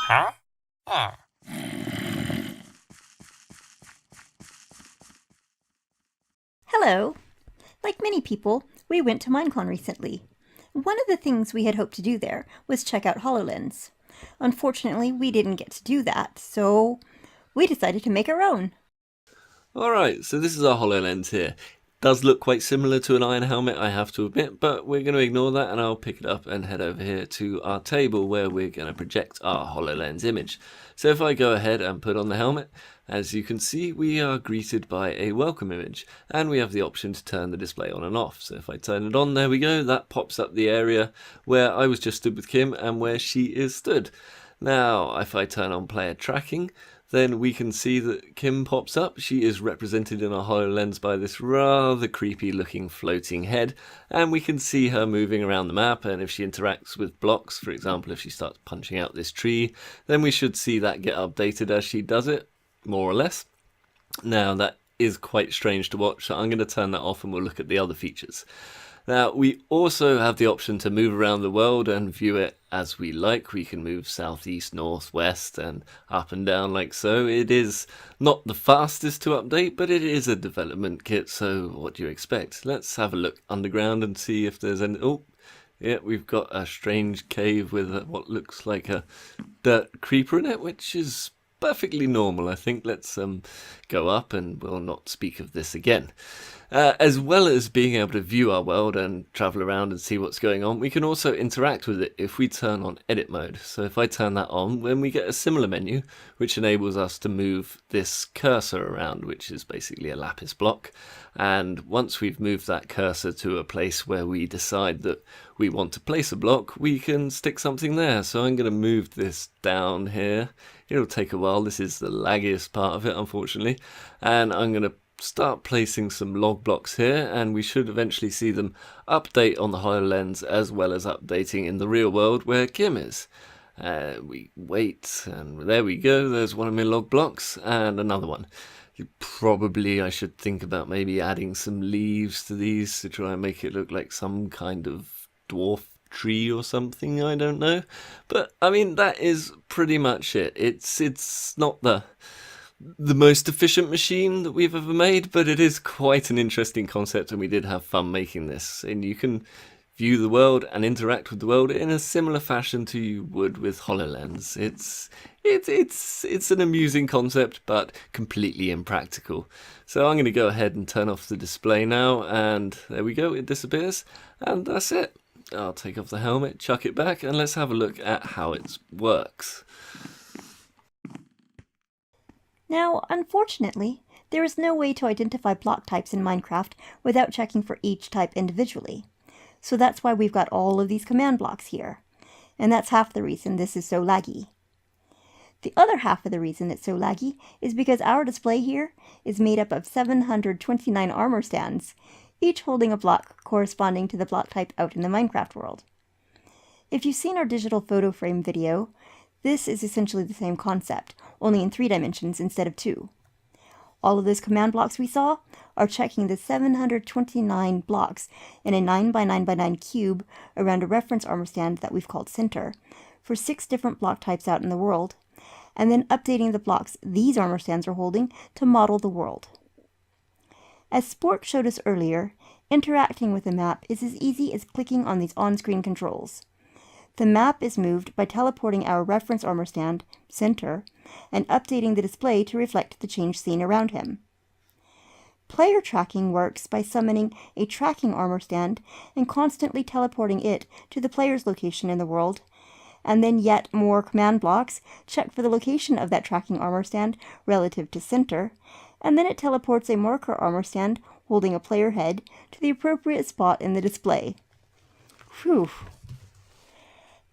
Huh? Oh. Hello! Like many people, we went to Minecon recently. One of the things we had hoped to do there was check out Hololens. Unfortunately, we didn't get to do that, so we decided to make our own. Alright, so this is our HoloLens here. Does look quite similar to an iron helmet, I have to admit, but we're going to ignore that and I'll pick it up and head over here to our table where we're going to project our HoloLens image. So if I go ahead and put on the helmet, as you can see, we are greeted by a welcome image, and we have the option to turn the display on and off. So if I turn it on, there we go, that pops up the area where I was just stood with Kim and where she is stood. Now, if I turn on player tracking, then we can see that Kim pops up. She is represented in our HoloLens by this rather creepy looking floating head, and we can see her moving around the map, and if she interacts with blocks, for example if she starts punching out this tree, then we should see that get updated as she does it, more or less. Now that is quite strange to watch, so I'm going to turn that off and we'll look at the other features. Now, we also have the option to move around the world and view it as we like. We can move south, east, north, west, and up and down like so. It is not the fastest to update, but it is a development kit, so what do you expect? Let's have a look underground and see if there's any... Oh, yeah, we've got a strange cave with what looks like a dirt creeper in it, which is perfectly normal, I think. Let's go up and we'll not speak of this again. As well as being able to view our world and travel around and see what's going on, we can also interact with it if we turn on edit mode. So if I turn that on, then we get a similar menu which enables us to move this cursor around, which is basically a lapis block. And once we've moved that cursor to a place where we decide that we want to place a block, we can stick something there. So I'm going to move this down here. It'll take a while. This is the laggiest part of it, unfortunately. And I'm going to start placing some log blocks here, and we should eventually see them update on the HoloLens as well as updating in the real world where Kim is. We wait, and there we go. There's one of my log blocks and another one. Probably I should think about maybe adding some leaves to these to try and make it look like some kind of dwarf tree or something, I don't know. But I mean, that is pretty much it. It's not the most efficient machine that we've ever made, but it is quite an interesting concept, and we did have fun making this. And you can view the world and interact with the world in a similar fashion to you would with HoloLens. It's an amusing concept, but completely impractical. So I'm going to go ahead and turn off the display now, and there we go, it disappears, and that's it. I'll take off the helmet, chuck it back, and let's have a look at how it works. Now, unfortunately, there is no way to identify block types in Minecraft without checking for each type individually. So that's why we've got all of these command blocks here. And that's half the reason this is so laggy. The other half of the reason it's so laggy is because our display here is made up of 729 armor stands, each holding a block corresponding to the block type out in the Minecraft world. If you've seen our digital photo frame video, this is essentially the same concept, only in 3 dimensions instead of 2. All of those command blocks we saw are checking the 729 blocks in a 9x9x9 cube around a reference armor stand that we've called center for 6 different block types out in the world, and then updating the blocks these armor stands are holding to model the world. As Spork showed us earlier, interacting with the map is as easy as clicking on these on-screen controls. The map is moved by teleporting our reference armor stand, center, and updating the display to reflect the changed scene around him. Player tracking works by summoning a tracking armor stand and constantly teleporting it to the player's location in the world, and then yet more command blocks check for the location of that tracking armor stand relative to center, and then it teleports a marker armor stand holding a player head to the appropriate spot in the display. Phew.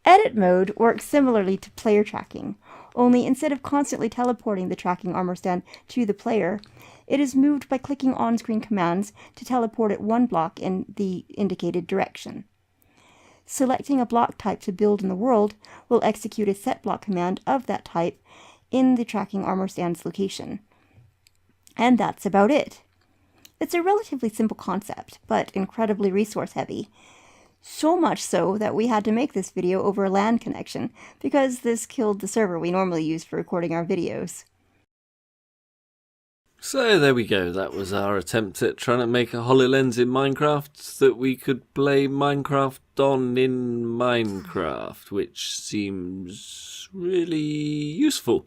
Edit mode works similarly to player tracking, only instead of constantly teleporting the tracking armor stand to the player, it is moved by clicking on-screen commands to teleport it one block in the indicated direction. Selecting a block type to build in the world will execute a set block command of that type in the tracking armor stand's location. And that's about it. It's a relatively simple concept, but incredibly resource heavy. So much so that we had to make this video over a LAN connection, because this killed the server we normally use for recording our videos. So there we go, that was our attempt at trying to make a HoloLens in Minecraft that we could play Minecraft on in Minecraft, which seems really useful.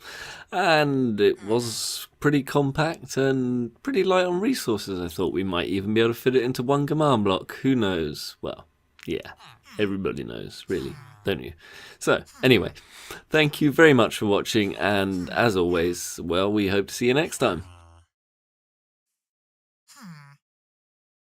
And it was pretty compact and pretty light on resources. I thought we might even be able to fit it into one command block, who knows? Well, yeah, everybody knows, really, don't you? So, anyway, thank you very much for watching, and as always, well, we hope to see you next time.